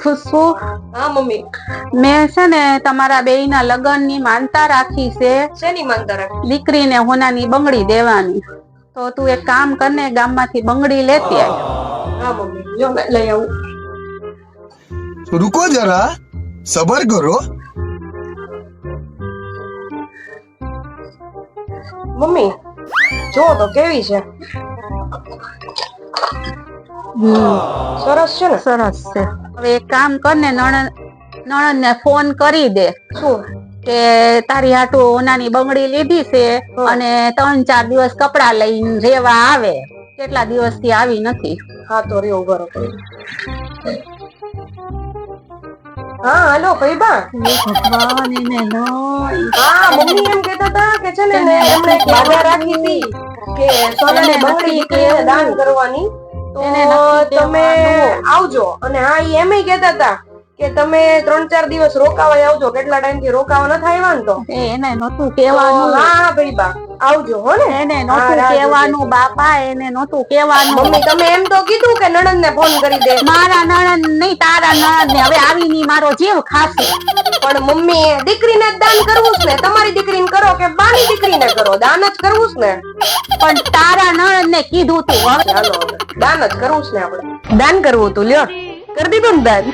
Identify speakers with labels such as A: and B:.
A: ખુશબુ,
B: હા મમ્મી.
A: મેં છે ને તમારા બેયના લગ્નની માનતા રાખી છે.
B: શેની માનતા રાખી?
A: દીકરીને હોનાની બંગડી દેવાની. તો તું એક કામ કરને, ગામમાંથી બંગડી લેતી આય.
B: હા મમ્મી, જો મેં લઈ આવું.
C: रुको जरा सबर करो।
B: મમ્મી જો તો કેવી છે? સરસ છે ને?
A: સરસ છે. હવે એક કામ કરને, નણંદને ફોન કરી દે
B: શું
A: કે તારી હાટુ હોનાની બંગડી લીધી છે અને 3-4 દિવસ કપડા લઈને રેવા આવે. કેટલા દિવસથી આવી નથી.
B: હા તો રે ઉભો રહો. હા હાલો ભાઈબા.
A: ભગવાન એને
B: હા મમ્મી એમ કહેતા હતા કે છે ને એમણે એક બાધા રાખી હતી કે સોનાની બંગડી દીકરીને દાન કરવાની. તો તમે આવજો. અને હા ઈ એમય કહેતા હતા કે તમે 3-4 દિવસ રોકાવા આવજો. કેટલા ટાઈમ થી રોકાવા ન આવ્યા ને તો
A: એને નતું કેવાનું.
B: હા ભાઈબા આવજો હો ને.
A: એને નતું કેવાનું બાપા, એને નતું કેવાનું.
B: મમ્મી તમે એમ તો કીધું કે નણંદ ને ફોન કરી દે.
A: મારા નણંદ નહીં, તારા નણંદ ને હવે આવી ની મારો જીવ ખાશે.
B: પણ મમ્મી દીકરીને જ દાન કરવું છે ને? તમારી દીકરીને કરો કે બાની દીકરીને કરો, દાન જ કરવું છે ને?
A: પણ તારા નણંદ ને કીધું તું. હવે
B: ચાલો દાન જ કરવું છે ને આપણે. દાન કરવું તું, લ્યો કરી દીધું ને દાન.